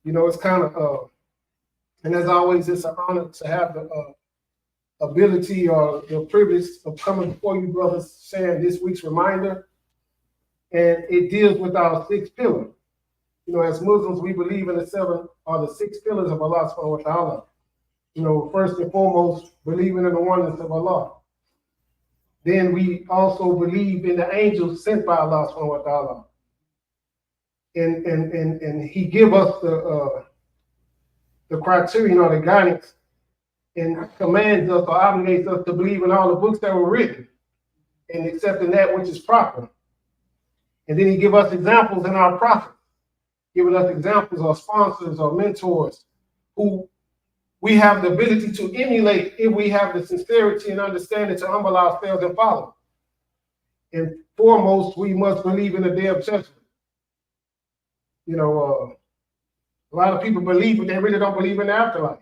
You know, it's kind of, and as always, it's an honor to have the ability or the privilege of coming before you, brothers, sharing this week's reminder. And it deals with our sixth pillar. You know, as Muslims, we believe in the seven or the six pillars of Allah subhanahu wa ta'ala. You know, first and foremost, believing in the oneness of Allah. Then we also believe in the angels sent by Allah subhanahu wa ta'ala. And he give us the criterion or the guidance and commands us or obligates us to believe in all the books that were written and accepting that which is proper. And then he give us examples in our prophets, giving us examples or sponsors or mentors who we have the ability to emulate if we have the sincerity and understanding to humble ourselves and follow. And foremost, we must believe in the day of judgment. You know, a lot of people believe, but they really don't believe in the afterlife.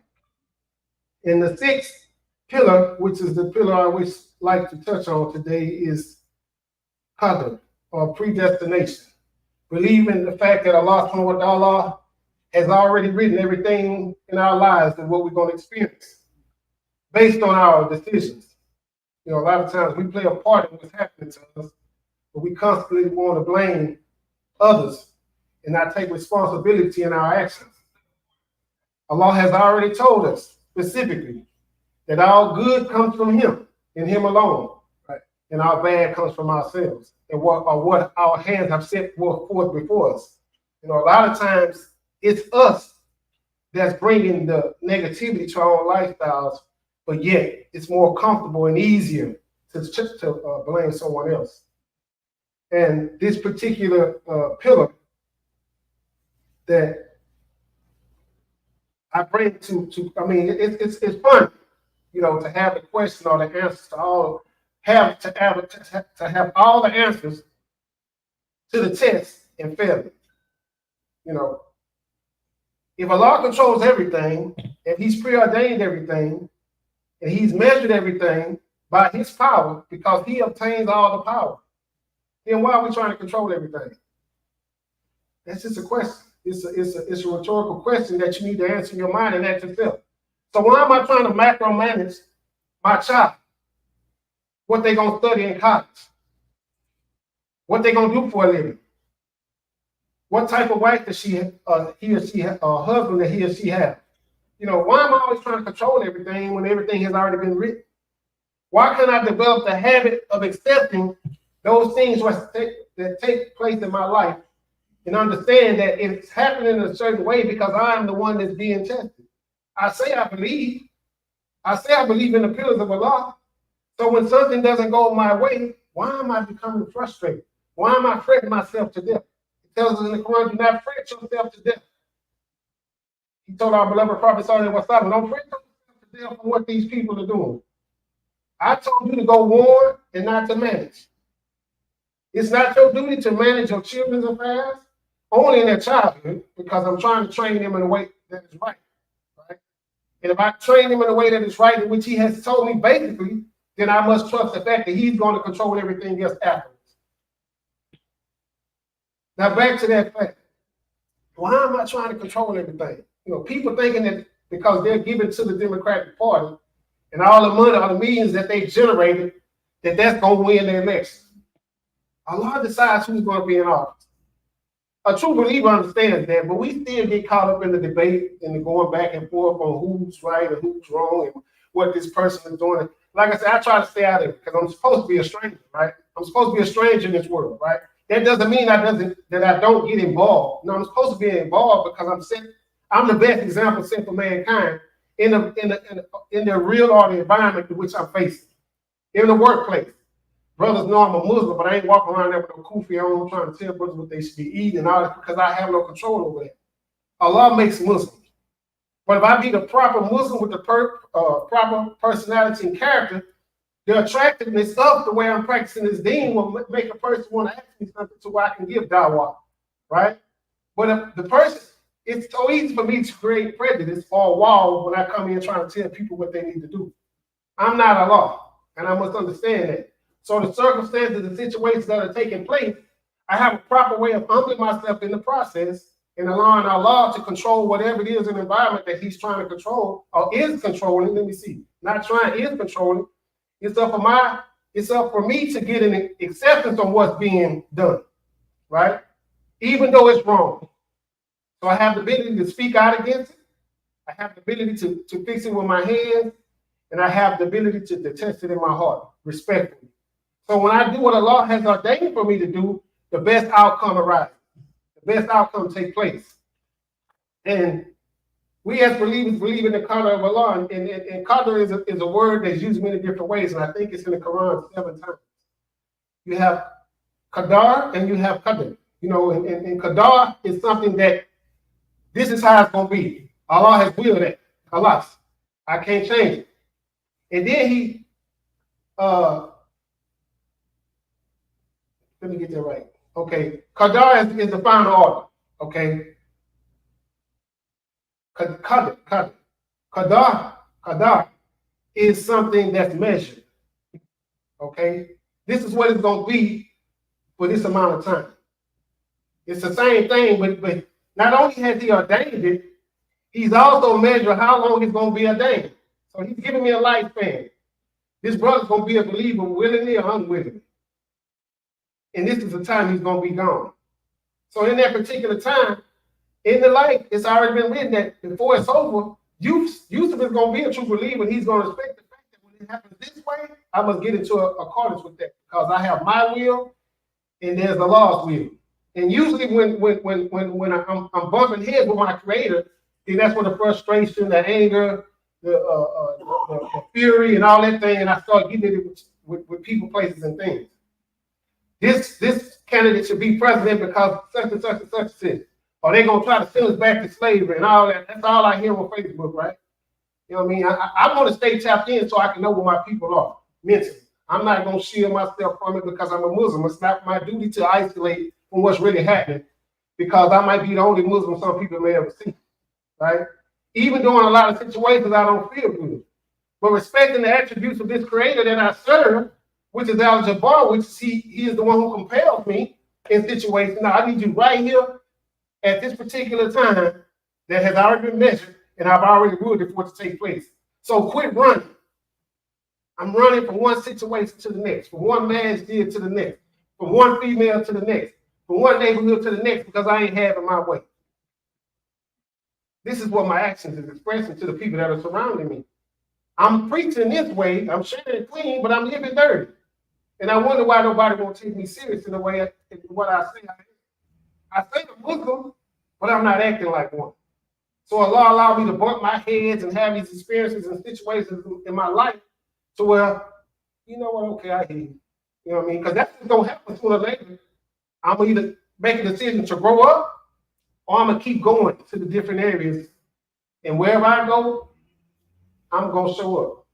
And the sixth pillar, which is the pillar I would like to touch on today, is qadr, or predestination. Believe in the fact that Allah subhanahu wa ta'ala has already written everything in our lives and what we're going to experience based on our decisions. You know, a lot of times we play a part in what's happening to us, but we constantly want to blame others and not take responsibility in our actions. Allah has already told us specifically that all good comes from Him and Him alone, right? And our bad comes from ourselves and what our hands have set forth before us. You know, a lot of times it's us that's bringing the negativity to our own lifestyles, but yet it's more comfortable and easier to blame someone else. And this particular pillar that I bring I mean, it's fun, you know, to have the question or the answers to all, to have all the answers to the test and fail it. You know, if Allah controls everything, and He's preordained everything, and He's measured everything by His power, because He obtains all the power, then why are we trying to control everything? That's just a question. It's a rhetorical question that you need to answer in your mind and ask yourself. So why am I trying to macromanage my child? What they gonna study in college? What they gonna do for a living? What type of wife does he or she husband that he or she have? You know, why am I always trying to control everything when everything has already been written? Why can't I develop the habit of accepting those things that take place in my life and understand that it's happening in a certain way because I am the one that's being tested? I say I believe in the pillars of Allah. So when something doesn't go my way, why am I becoming frustrated? Why am I fretting myself to death? It tells us in the Quran, do not fret yourself to death. He told our beloved Prophet, don't fret yourself to death for what these people are doing. I told you to go warn and not to manage. It's not your duty to manage your children's affairs, only in their childhood, because I'm trying to train them in a way that is right. And if I train him in a way that is right, in which he has told me basically, then I must trust the fact that he's going to control everything else afterwards. Now back to that fact. Why am I trying to control everything? You know, people thinking that because they're given to the Democratic Party and all the money, all the millions that they generated, that's going to win the election. Allah decides who's going to be in office. A true believer understands that, but we still get caught up in the debate and the going back and forth on who's right and who's wrong and what this person is doing. Like I said, I try to stay out of it because I'm supposed to be a stranger, right? I'm supposed to be a stranger in this world, right? That doesn't mean that I don't get involved. No, I'm supposed to be involved because I'm the best example sent for mankind in the real or the environment in which I'm facing. In the workplace. Brothers know I'm a Muslim, but I ain't walking around there with no kufi on trying to tell brothers what they should be eating and all that because I have no control over that. Allah makes Muslims. But if I be the proper Muslim with the proper personality and character, the attractiveness of the way I'm practicing this deen will make a person want to ask me something to where I can give dawah, right? But if the person, it's so easy for me to create prejudice or a wall when I come in trying to tell people what they need to do. I'm not Allah, and I must understand that. So the circumstances, the situations that are taking place, I have a proper way of humbling myself in the process and allowing Allah to control whatever it is in the environment that he's trying to control or is controlling. Let me see. Not trying, is controlling. It's up for me to get an acceptance on what's being done, right? Even though it's wrong. So I have the ability to speak out against it. I have the ability to fix it with my hands, and I have the ability to detest it in my heart, respectfully. So when I do what Allah has ordained for me to do, the best outcome arises. The best outcome takes place. And we as believers believe in the qadr of Allah, and qadr is a word that's used many different ways, and I think it's in the Quran 7 times. You have qadar and you have qadr. You know, and qadar is something that this is how it's going to be. Allah has willed it. Allah. I can't change it. And then he, let me get that right. Okay, qadar is the final order. Okay. Qadar is something that's measured. Okay, this is what it's going to be for this amount of time. It's the same thing, but not only has he ordained it, he's also measured how long it's going to be ordained. So he's giving me a lifespan. This brother's going to be a believer willingly or unwillingly. And this is the time he's going to be gone. So in that particular time, in the life, it's already been written that before it's over, Yusuf is going to be a true believer, and he's going to respect the fact that when it happens this way, I must get into accordance with that, because I have my will and there's the Lord's will. And usually when I'm bumping heads with my Creator, then that's when the frustration, the anger, the fury, and all that thing, and I start getting it with people, places, and things. This candidate should be president because such and such and such says. Or they're going to try to send us back to slavery and all that. That's all I hear on Facebook, right? You know what I mean? I want to stay tapped in so I can know where my people are mentally. I'm not going to shield myself from it because I'm a Muslim. It's not my duty to isolate from what's really happening, because I might be the only Muslim some people may ever see, right? Even during a lot of situations, I don't feel good. But respecting the attributes of this Creator that I serve, which is Al-Jabbar, which is he is the one who compels me in situations. Now, I need you right here at this particular time that has already been measured, and I've already ruled it for it to take place. So quit running. I'm running from one situation to the next, from one man's deal to the next, from one female to the next, from one neighborhood to the next, because I ain't having my way. This is what my actions is expressing to the people that are surrounding me. I'm preaching this way, I'm sharing clean, but I'm living dirty. And I wonder why nobody won't take me serious in the way what I say. I say I'm Muslim, but I'm not acting like one. So Allah allowed me to bump my heads and have these experiences and situations in my life to where, you know what, okay, I hear you. You know what I mean? Because that's what's going to happen sooner or later. I'm going to either make a decision to grow up, or I'm going to keep going to the different areas. And wherever I go, I'm going to show up.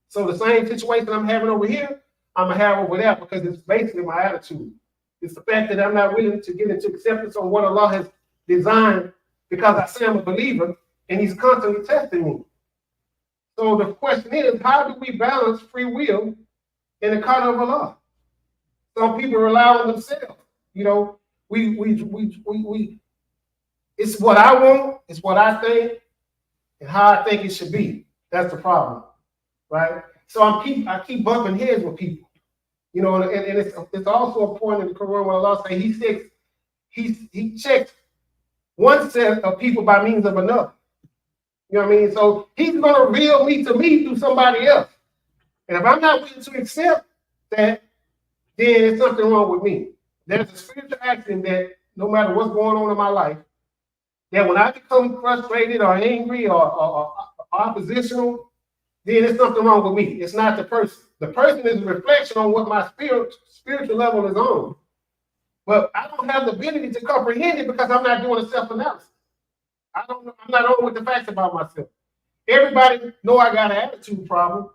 So the same situation I'm having over here, I'm going to have over there, because it's basically my attitude. It's the fact that I'm not willing to get into acceptance on what Allah has designed, because I say I'm a believer and He's constantly testing me. So the question is, how do we balance free will in the qadr of Allah? Some people rely on themselves. You know, it's what I want, it's what I think, and how I think it should be. That's the problem, right? So I keep bumping heads with people. You know, and it's also important in the Quran when Allah says He checks one set of people by means of another. You know what I mean? So He's going to reveal me to me through somebody else. And if I'm not willing to accept that, then there's something wrong with me. There's a spiritual action that no matter what's going on in my life, that when I become frustrated or angry or oppositional, then there's something wrong with me. It's not the person. The person is a reflection on what my spiritual level is on. But I don't have the ability to comprehend it because I'm not doing a self-analysis. I'm not on with the facts about myself. Everybody know I got an attitude problem,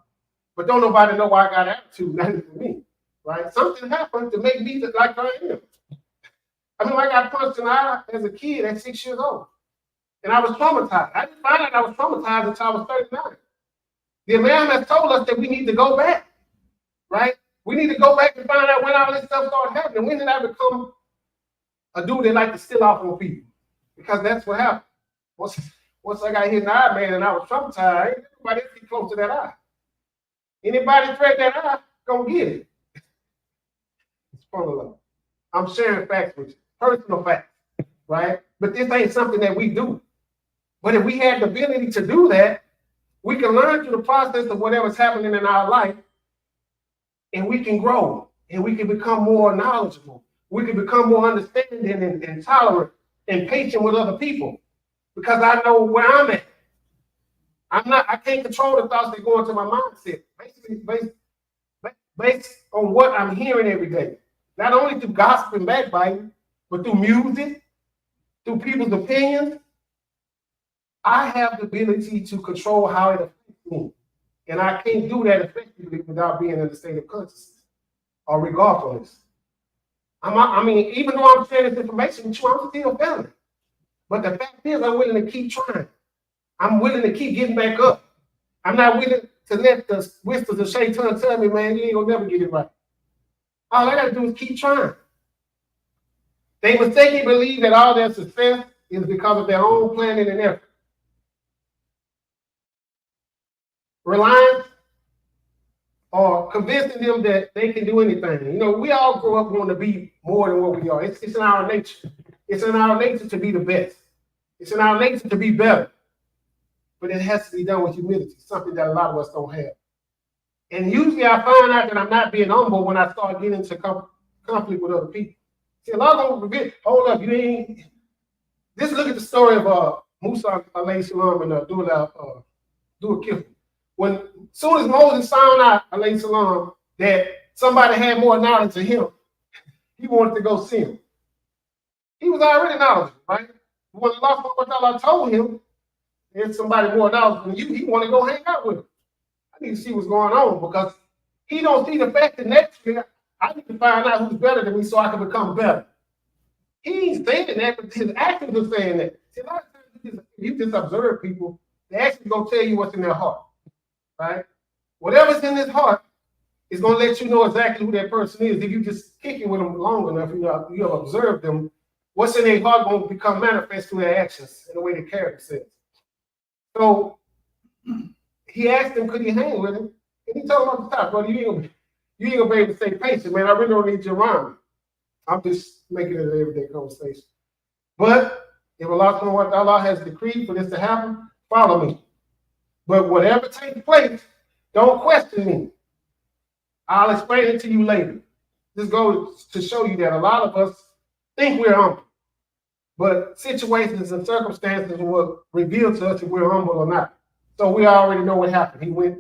but don't nobody know why I got an attitude. Not even me, right? Something happened to make me like I am. I mean, I got punched in the eye as a kid at 6 years old, and I was traumatized. I didn't find out I was traumatized until I was 39. The Imam has told us that we need to go back, right? We need to go back and find out when all this stuff started happening. When did I become a dude that like to steal off on people? because that's what happened. Once I got hit in the eye, man, and I was traumatized, everybody else get close to that eye. Anybody threat that eye, gonna get it. It's fun of love. I'm sharing facts with you, personal facts, right? But this ain't something that we do. But if we had the ability to do that, we can learn through the process of whatever's happening in our life, and we can grow, and we can become more knowledgeable. We can become more understanding and tolerant and patient with other people, because I know where I'm at. I can't control the thoughts that go into my mindset, basically based on what I'm hearing every day. Not only through gossip and backbiting, but through music, through people's opinions. I have the ability to control how it affects me. And I can't do that effectively without being in a state of consciousness or regardless. I mean, even though I'm sharing this information with you, I'm still failing. But the fact is, I'm willing to keep trying. I'm willing to keep getting back up. I'm not willing to let the whispers of Shaitan tell me, man, you ain't gonna never get it right. All I gotta do is keep trying. They mistakenly believe that all their success is because of their own planning and effort. Reliance or convincing them that they can do anything. You know, we all grow up wanting to be more than what we are. It's in our nature. It's in our nature to be the best. It's in our nature to be better. But it has to be done with humility, something that a lot of us don't have. And usually I find out that I'm not being humble when I start getting into conflict with other people. See, a lot of them forget, hold up, you ain't. Just look at the story of Musa alayhi salam and Dua Kifl. When soon as Moses found out, alayhi salam, that somebody had more knowledge than him, he wanted to go see him. He was already knowledgeable, right? When Allah SWT told him there's somebody more knowledgeable than you, he wanted to go hang out with him. I need to see what's going on, because he don't see the fact that next year I need to find out who's better than me so I can become better. He ain't saying that, but his actions are saying that. See, a lot of times you just observe people, they actually gonna tell you what's in their heart, right? Whatever's in his heart is gonna let you know exactly who that person is. If you just kick it with them long enough, you have observed them, what's in their heart gonna become manifest through their actions and the way they carry themselves. So he asked him, could he hang with him? And he told him off the top, brother, you ain't gonna be able to stay patient, man. I really don't need you around me. I'm just making it an everyday conversation. But if Allah has decreed for this to happen, follow me. But whatever takes place, don't question me. I'll explain it to you later. This goes to show you that a lot of us think we're humble, but situations and circumstances will reveal to us if we're humble or not. So we already know what happened. He went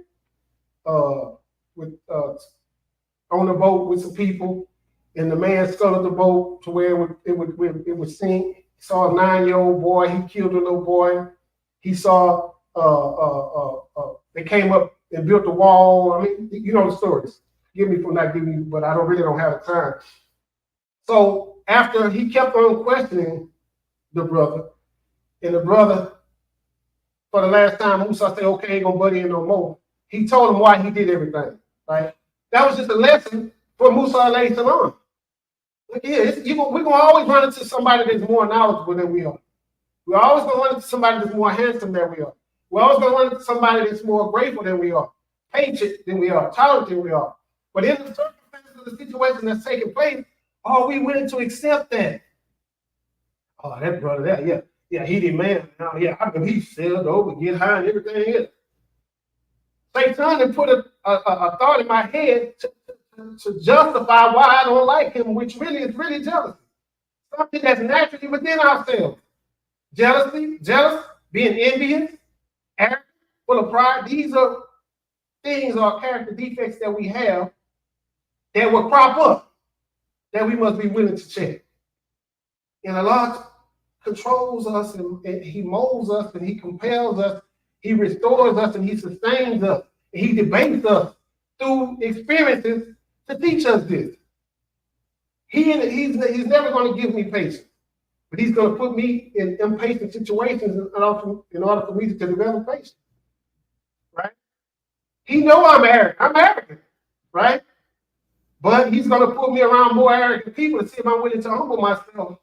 on the boat with some people, and the man scuttled the boat to where it would sink. He saw a 9-year-old boy. He killed a little boy. He saw they came up and built a wall. I mean, you know the stories. Forgive me for not giving you, but I really don't have the time. So after he kept on questioning the brother, and the brother, for the last time, Musa said, okay, ain't gonna buddy in no more. He told him why he did everything, right? That was just a lesson for Musa alayhi salam. Look here, we're gonna always run into somebody that's more knowledgeable than we are. We're always gonna run into somebody that's more handsome than we are. We're always gonna run into somebody that's more grateful than we are, patient than we are, tolerant than we are. But in the circumstances of the situation that's taking place, are we willing to accept that? Oh, that brother, yeah, he did man. Now, yeah, I mean, he sailed over, get high and everything else. Satan had put a thought in my head to justify why I don't like him, which really is really jealousy. Something that's naturally within ourselves. Jealousy, being envious, arrogant, full of pride. These are things or character defects that we have that will crop up that we must be willing to check. And Allah controls us, and he molds us, and he compels us, he restores us, and he sustains us, and he debates us through experiences to teach us this. He's never going to give me patience, but he's going to put me in impatient situations in order for me to develop patience, right? He knows I'm arrogant, right? But he's going to put me around more arrogant people to see if I'm willing to humble myself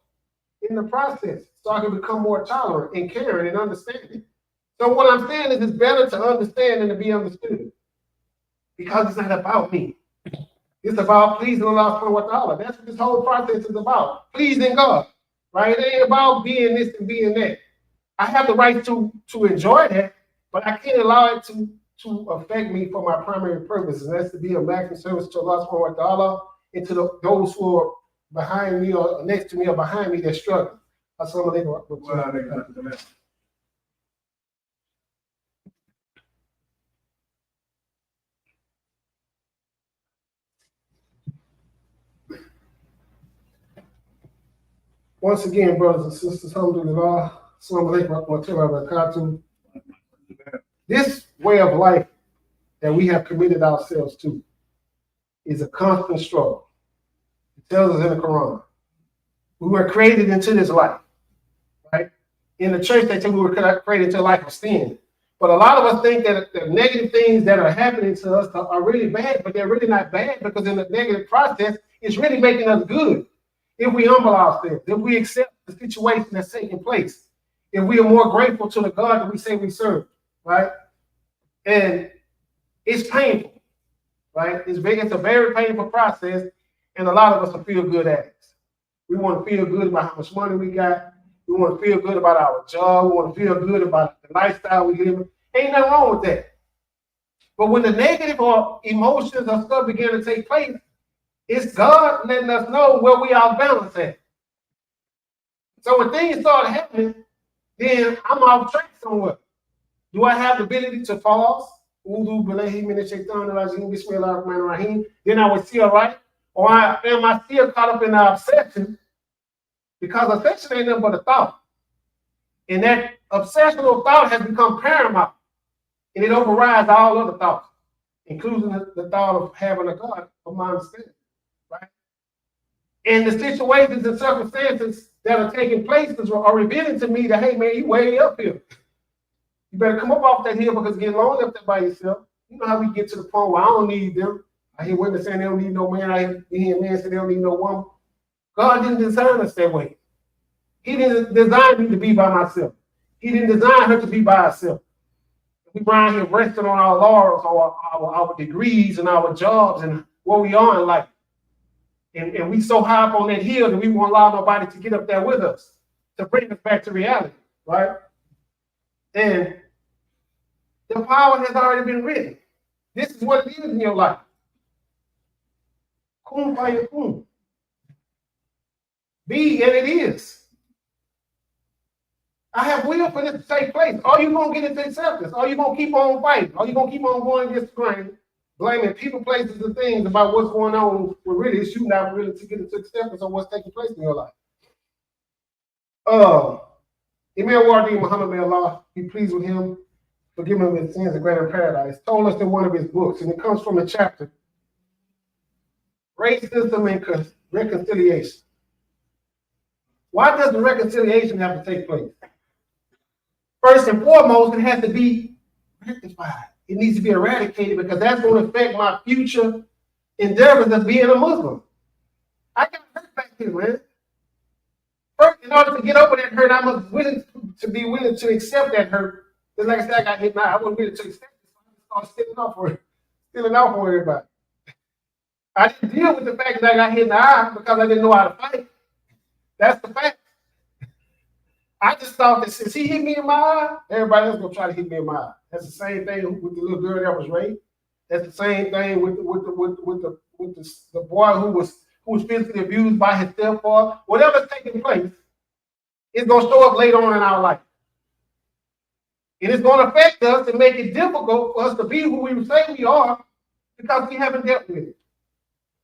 in the process so I can become more tolerant and caring and understanding. So what I'm saying is it's better to understand than to be understood, because it's not about me. It's about pleasing Allah subhanahu wa ta'ala. That's what this whole process is about. Pleasing God. Right? It ain't about being this and being that. I have the right to enjoy that, but I can't allow it to affect me for my primary purpose, and that's to be a maximum service to Allah subhanahu wa ta'ala and to those who are behind me or next to me or behind me that struggle. Assalamu alaikum. Once again, brothers and sisters, alhamdulillah, assalamu alaikum wa rahmatullahi wa barakatuh. This way of life that we have committed ourselves to is a constant struggle. It tells us in the Quran. We were created into this life, right? In the church, they say we were created into a life of sin. But a lot of us think that the negative things that are happening to us are really bad, but they're really not bad, because in the negative process, it's really making us good. If we humble ourselves, if we accept the situation that's taking place, if we are more grateful to the God that we say we serve, right? And it's painful, right? It's a very painful process, and a lot of us will feel good at it. We want to feel good about how much money we got. We want to feel good about our job. We want to feel good about the lifestyle we live. Ain't nothing wrong with that. But when the negative or emotions or stuff begin to take place, it's God letting us know where we are balanced at. So when things start happening, then I'm off track somewhere. Do I have the ability to pause? Then I would see all right. Or am I still caught up in the obsession? Because obsession ain't nothing but a thought. And that obsessional thought has become paramount. And it overrides all other thoughts, including the thought of having a God of my understanding. Right? And the situations and circumstances that are taking place are revealing to me that, hey, man, you way up here. You better come up off that hill, because getting lonely up there by yourself. You know how we get to the point where I don't need them. I hear women saying they don't need no man. I hear men say they don't need no woman. God didn't design us that way. He didn't design me to be by myself. He didn't design her to be by herself. We around here resting on our laurels, or our degrees and our jobs and where we are in life. And we so high up on that hill that we won't allow nobody to get up there with us to bring us back to reality, right? And the power has already been written. This is what it is in your life. Kum fayakun. Be, and it is. I have will for this to take place. Are you going to get into acceptance? Are you going to keep on fighting? Are you going to keep on going against the grain, blaming people, places, and things about what's going on when really it's you not really to get into acceptance of what's taking place in your life? Imam Wardi Muhammad, may Allah be pleased with him, forgive him his sins and grant him paradise, told us in one of his books, and it comes from the chapter, Racism and Reconciliation. Why does the reconciliation have to take place? First and foremost, it has to be rectified. It needs to be eradicated, because that's going to affect my future endeavors of being a Muslim. I got hurt back here, man. First, in order to get over that hurt, I must be willing to accept that hurt. Just like I said, I got hit in the eye. I wasn't willing to accept it, so I started stealing off for everybody. I didn't deal with the fact that I got hit in the eye because I didn't know how to fight. That's the fact. I just thought that since he hit me in my eye, everybody else gonna try to hit me in my eye. That's the same thing with the little girl that was raped. That's the same thing with the boy who was physically abused by his stepfather. Whatever's taking place, it's gonna show up later on in our life. And it's gonna affect us and make it difficult for us to be who we say we are, because we haven't dealt with it.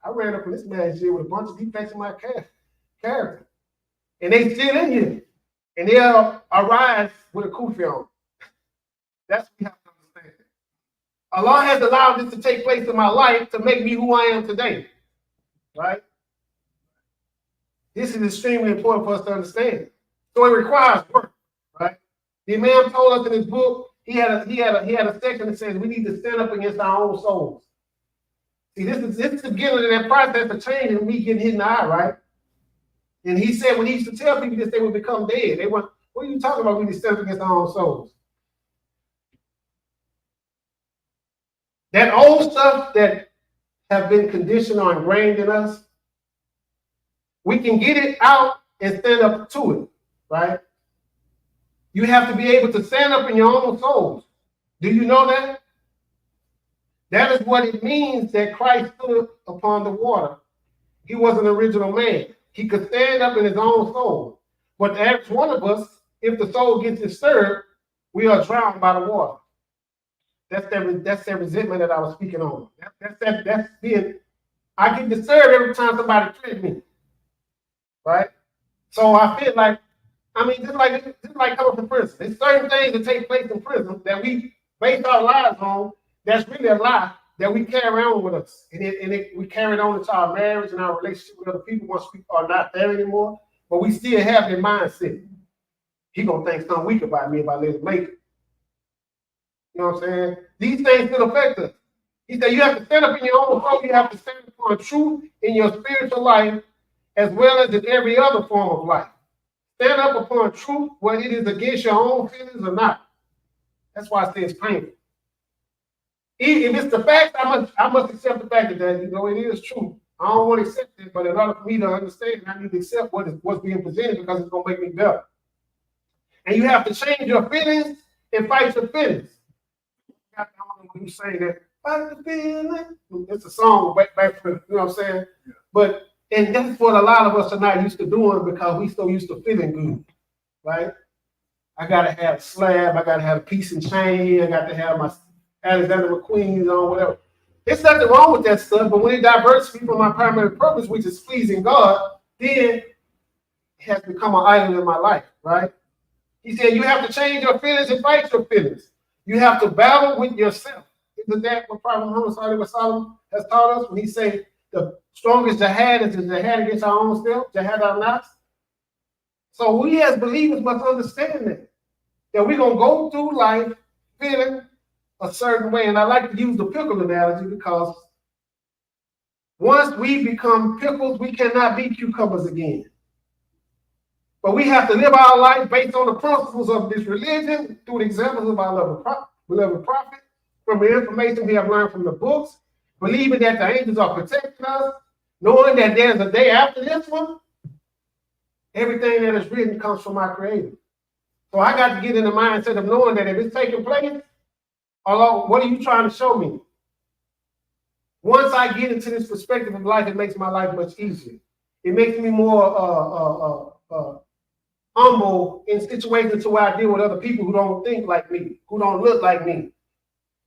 I ran up in this man's here with a bunch of defects in my character. And they still in here. And they'll arise with a kufi on. That's what we have to understand. Allah has allowed this to take place in my life to make me who I am today. Right? This is extremely important for us to understand. So it requires work. Right? The Imam told us in his book, he had a section that says we need to stand up against our own souls. See, this is the beginning of that process of change and me getting hit in the eye, right? And he said when he used to tell people this, they would become dead. They went, what are you talking about when you stand up against our own souls? That old stuff that have been conditioned or ingrained in us, we can get it out and stand up to it, right? You have to be able to stand up in your own souls. Do you know that? That is what it means that Christ stood upon the water. He was an original man. He could stand up in his own soul. But the average one of us, if the soul gets disturbed, we are drowned by the water. That's that resentment that I was speaking on. That's being, I get disturbed every time somebody treats me, right? So I feel like, I mean, just like coming from prison. There's certain things that take place in prison that we base our lives on. That's really a lie that we carry on with us, and we carry it on into our marriage and our relationship with other people once we are not there anymore. But we still have that mindset. He gonna think something weak about me if I let him make it. You know what I'm saying? These things still affect us. He said you have to stand up in your own soul. You have to stand up for truth in your spiritual life as well as in every other form of life. Stand up upon truth, whether it is against your own feelings or not. That's why I say it's painful. If it's the fact, I must accept the fact that you know it is true. I don't want to accept it, but in order for me to understand, I need to accept what's being presented because it's gonna make me better. And you have to change your feelings and fight your feelings. I don't know when you say that, fight the feelings. It's a song back from, you know what I'm saying? Yeah. But and that's what a lot of us are not used to doing because we so used to feeling good, right? I gotta have slab, I gotta have a piece and chain, I got to have my Alexander McQueen's on, whatever. There's nothing wrong with that stuff, but when it diverts me from my primary purpose, which is pleasing God, then it has become an idol in my life, right? He said you have to change your feelings and fight your feelings. You have to battle with yourself. Isn't that what Prophet Muhammad has taught us when he said the strongest jihad is the jihad against our own self, jihad al-nafs? So we as believers must understand that we're going to go through life feeling a certain way. And I like to use the pickle analogy because once we become pickles, we cannot be cucumbers again. But we have to live our life based on the principles of this religion through the examples of our beloved prophet, from the information we have learned from the books, believing that the angels are protecting us, knowing that there's a day after this one. Everything that is written comes from my Creator. So I got to get in the mindset of knowing that if it's taking place, although, what are you trying to show me? Once I get into this perspective of life, it makes my life much easier. It makes me more humble in situations to where I deal with other people who don't think like me, who don't look like me,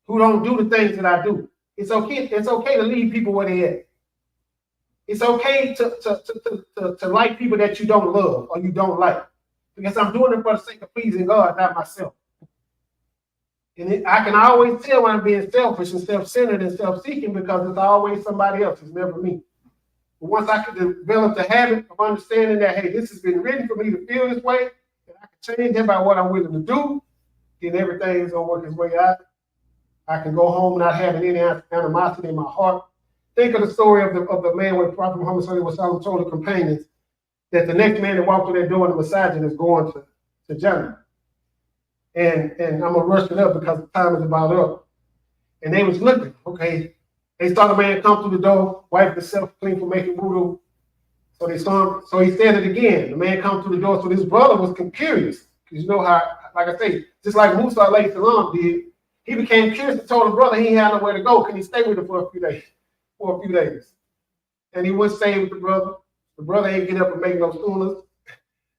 who don't do the things that I do. It's okay to leave people where they at. It's okay to like people that you don't love or you don't like. Because I'm doing it for the sake of pleasing God, not myself. And I can always tell when I'm being selfish and self-centered and self-seeking because it's always somebody else. It's never me. But once I can develop the habit of understanding that, hey, this has been written for me to feel this way, and I can change it by what I'm willing to do, then everything is going to work its way out. I can go home not having any animosity in my heart. Think of the story of the man where Prophet Muhammad told the companions that the next man that walked through that door in the Masjid is going to Jannah. And I'm going to rush it up because the time is about up. And they was looking, okay. They saw the man come through the door, wipe himself clean for making wudu. So they saw him, so he said it again. The man come through the door. So this brother was curious. Because you know how, like I say, just like Musa alayhi salam did, he became curious and told the brother he had nowhere to go. Can he stay with him for a few days? And he would stay with the brother. The brother ain't get up and make no sunnahs.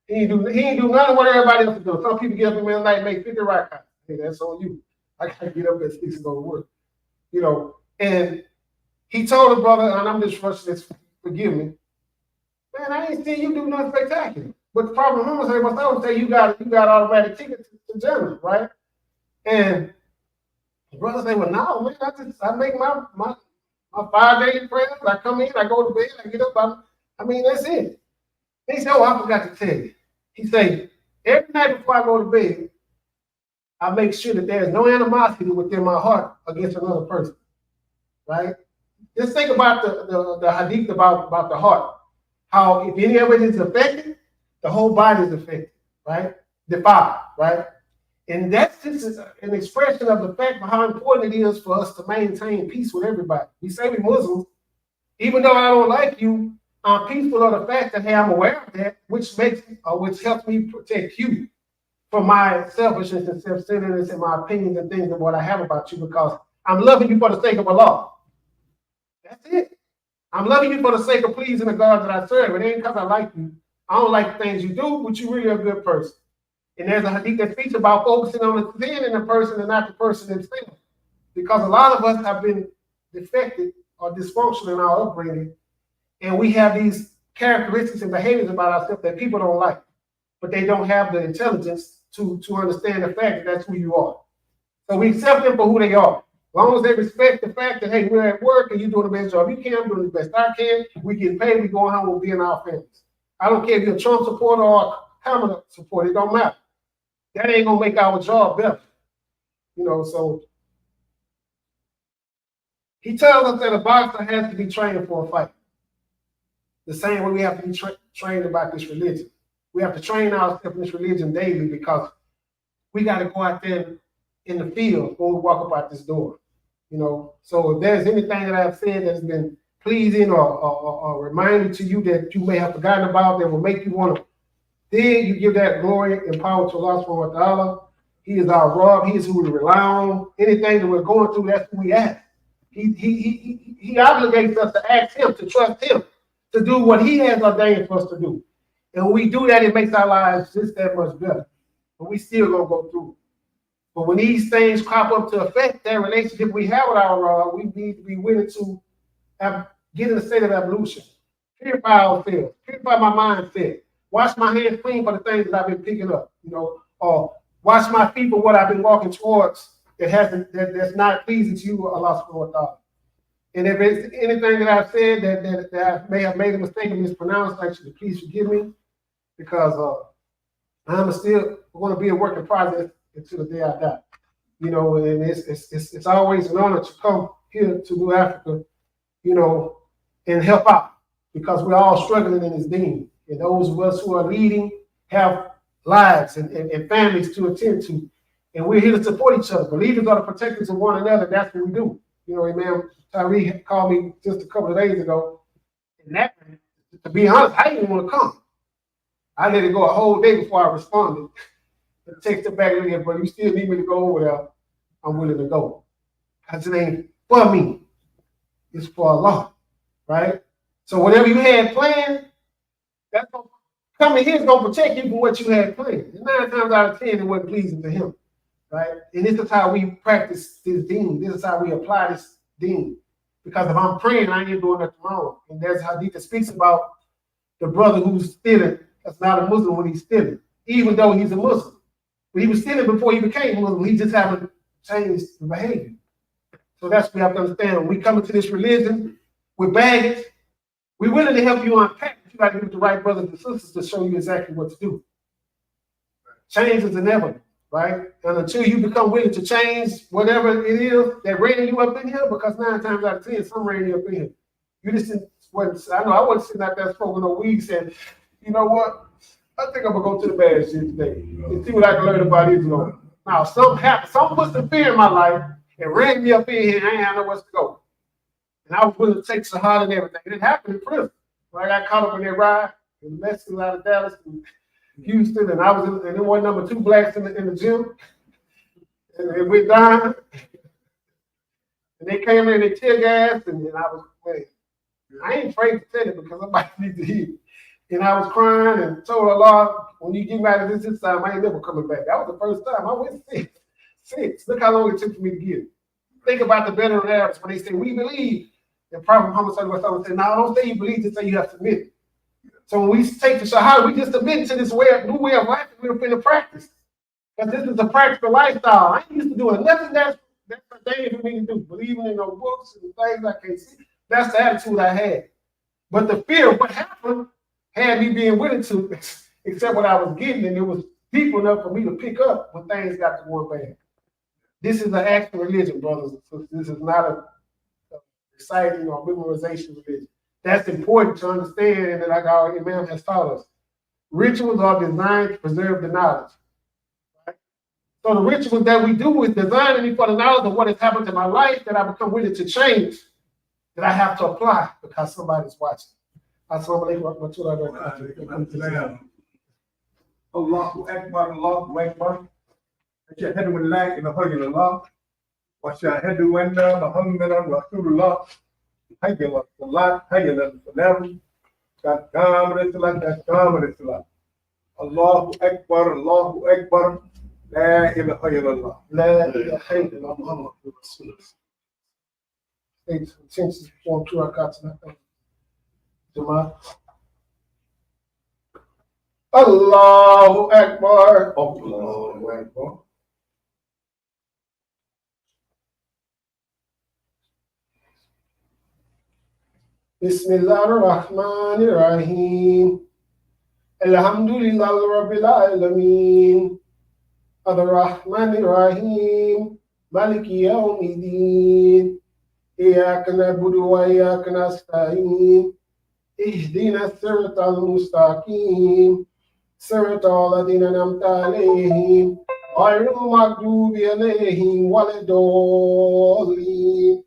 He ain't do none of what everybody else is doing. Some people get up in the middle of the night and make 50 rakats. Hey, that's on you. I gotta get up at 6 and go to work. You know, and he told the brother, and I'm just rushing this, forgive me. Man, I ain't seen you do nothing spectacular. But the problem is, I would say you got automatic tickets to Germany, right? And the brother say, well, no, man, I make my 5-day prayers. I come in, I go to bed, I get up. I mean, that's it. He said, oh, I forgot to tell you. He said, every night before I go to bed, I make sure that there's no animosity within my heart against another person, right? Just think about the hadith about the heart. how if any of it is affected, the whole body is affected, right? Defiled, right? And that's just an expression of the fact of how important it is for us to maintain peace with everybody. We say we're Muslims, even though I don't like you, I'm peaceful of the fact that, hey, I'm aware of that, which helps me protect you from my selfishness and self-centeredness and my opinions and things of what I have about you, because I'm loving you for the sake of Allah. That's it. I'm loving you for the sake of pleasing the God that I serve. It ain't because I like you. I don't like the things you do, but you're really a good person. And there's a hadith that speaks about focusing on the sin in the person and not the person themselves. Because a lot of us have been defected or dysfunctional in our upbringing, and we have these characteristics and behaviors about ourselves that people don't like, but they don't have the intelligence to understand the fact that that's who you are. So we accept them for who they are. As long as they respect the fact that, hey, we're at work and you're doing the best job you can, I'm doing the best I can, we get paid, we going home, we'll be in our families. I don't care if you're a Trump supporter or a Kamala supporter, it don't matter. That ain't gonna make our job better. So he tells us that a boxer has to be trained for a fight. The same way we have to be trained about this religion. We have to train ourselves in this religion daily, because we got to go out there in the field when we walk up out this door. So if there's anything that I've said that's been pleasing or reminding to you that you may have forgotten about that will make you want to, then you give that glory and power to Allah subhanahu wa ta'ala. He is our Rabb. He is who we rely on. Anything that we're going through, that's who we ask. He obligates us to ask him, to trust him, to do what he has ordained for us to do. And when we do that, it makes our lives just that much better. But we still gonna go through it. But when these things crop up to affect that relationship we have with our Rabb, we need to be willing to get in a state of evolution. Purify ourselves, purify my mindset. Wash my hands clean for the things that I've been picking up, or wash my feet for what I've been walking towards that's not pleasing to you, Allah subhanahu wa ta'ala. And if it's anything that I've said that I may have made a mistake and mispronounced, actually, please forgive me, because I'm still going to be a work in progress until the day I die. And it's always an honor to come here to New Africa, and help out, because we're all struggling in this deen. And those of us who are leading have lives and families to attend to. And we're here to support each other. Believers are the protectors of one another. That's what we do. Imam Tyree called me just a couple of days ago. And that, to be honest, I didn't want to come. I let it go a whole day before I responded. I texted back again, but you still need me to go over there, I'm willing to go. Because it ain't for me. It's for Allah. Right? So whatever you had planned, that's going to coming here is going to protect you from what you had planned. And 9 times out of 10, it wasn't pleasing to him. Right? And this is how we practice this deen. This is how we apply this deen. Because if I'm praying, I ain't doing nothing wrong. And there's a hadith that speaks about the brother who's stealing, that's not a Muslim when he's stealing, even though he's a Muslim. But he was stealing before he became Muslim. He just haven't changed the behavior. So that's what we have to understand. When we come into this religion with baggage, we're willing to help you unpack. You got to get the right brothers and sisters to show you exactly what to do. Change is inevitable, right? And until you become willing to change whatever it is that ran you up in here, because 9 times out of 10, some ran you up in here. You just wasn't, I know I wasn't sitting out there smoking no weed saying, you know what? I think I'm gonna go to the bad shit today and see what I can learn about Islam. Now, something happened. Something put some fear in my life and ran me up in here, and I ain't had nowhere to go. And I was willing to take Shahada and everything. It happened in prison. When I got caught up in that ride in Mexico, out of Dallas and Houston, and I was in, and there were number 2 blacks in the gym, and it went down. And they came in and they tear gassed, and I was, wait, I ain't afraid to tell it because somebody needs to hear it. And I was crying and told Allah, when you get me out of this time, I ain't never coming back. That was the first time. I went 6. Look how long it took for me to get it. Think about the veteran Arabs when they say, we believe. And Prophet Muhammad said, no, don't say you believe, just say you have submitted. So when we take the Shahada, we just submit to this new way of life that we're going to practice. Because this is a practical lifestyle. I ain't used to doing nothing that's a day for me to do. Believing in no books and things I can't see. That's the attitude I had. But the fear of what happened had me being willing to accept what I was getting, and it was deep enough for me to pick up when things got to going bad. This is an actual religion, brothers and sisters. This is not a exciting or memorization religion. That's important to understand, and like our Imam has taught us. Rituals are designed to preserve the knowledge. Right? So the rituals that we do is designed me for the knowledge of what has happened to my life that I become willing to change, that I have to apply because somebody's watching. Assalamu alaikum wa rahmatullahi wa barakatuh. Allahu Akbar, Allahu Akbar. Ashhadu an la ilaha illallah wa ashhadu anna Muhammadan Rasulullah. Hayya ala salat, hayya ala salam. Qad qamat salat, qad qamat salat. Allahu Akbar, Allahu Akbar. La ilaha illallah. La ilaha illallah Muhammadur Rasulullah. Since form 2 rakats in that Jumu'ah. Allahu Akbar. Allahu Akbar. Bismillahir Rahmanir Rahim. Alhamdulillahi Rabbil Alameen. Ar-Rahmanir Rahim. Maliki Yawmiddin. إياك نعبد وإياك نستعين اهدنا الصراط المستقيم صراط الذين أنعمت عليهم غير المغضوب عليهم ولا الضالين.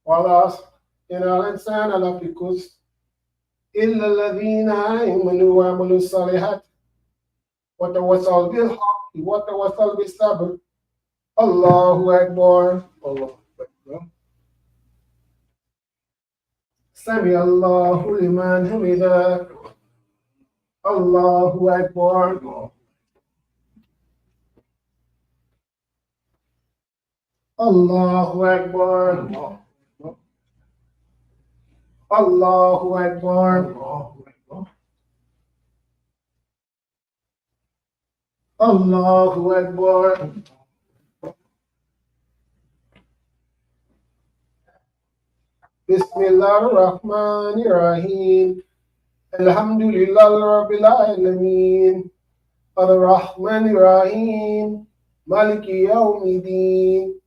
والعصر إن الإنسان لفي خسر إلا الذين آمنوا وعملوا الصالحات وتواصوا بالحق وتواصل بالصبر. Allahu Akbar. Allahu Akbar. Sami Allahu liman hamida. Allahu Akbar. Allahu Akbar. Allahu Akbar. Allahu Akbar. Bismillahir Rahmanir Rahim. Alhamdulillahi Rabbil Alameen. Ar-Rahmanir Rahim. Maliki Yawmiddin.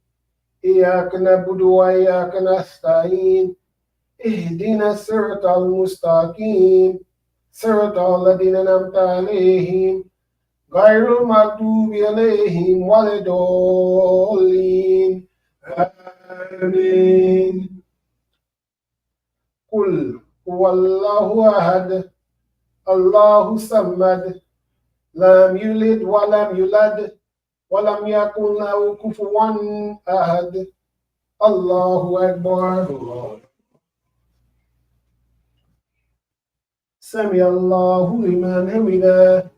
Iyyaka na'budu wa iyyaka nasta'in. Ihdina as-siratal mustaqim. Siratal ladzina an'amta alayhim. غير المغضوب عليهم ولا الضالين. آمين. قل هو الله أحد الله الصمد لم يلد ولم يولد ولم يكن له كفوا أحد. الله أكبر. سمع الله لمن حمده.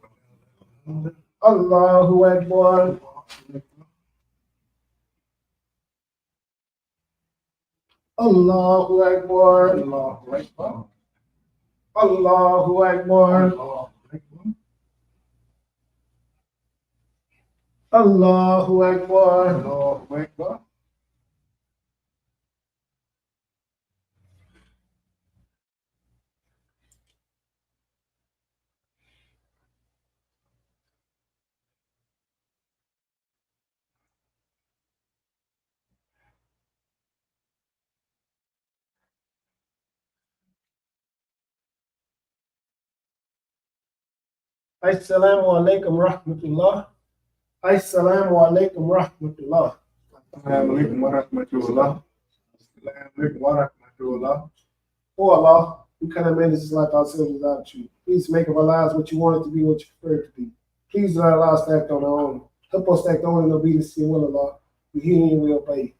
Allahu Akbar. Allahu Akbar. Allahu Akbar. Allahu Akbar. Allahu Akbar. Allahu Akbar. Assalamu alaikum rahmatullah. Assalamu alaikum rahmatullah. Assalamu alaikum wa rahmatullah. Assalamu alaikum wa rahmatullah. Oh Allah, we cannot manage this life ourselves without you. Please make of our lives what you want it to be, what you prefer it to be. Please do not allow us to act on our own. Help us to act only in obedience to your will, Allah. We hear you and we obey.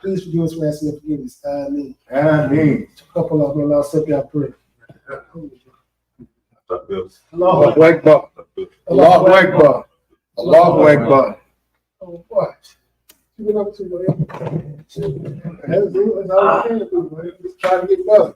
Please forgive us for asking your forgiveness. Ameen. Ameen. Couple of them, Allah, accept our prayer. Allahu Akbar. Allahu Akbar. Allahu Akbar. Oh, what? You went up to me. That's all we can do, man. Just try to get better.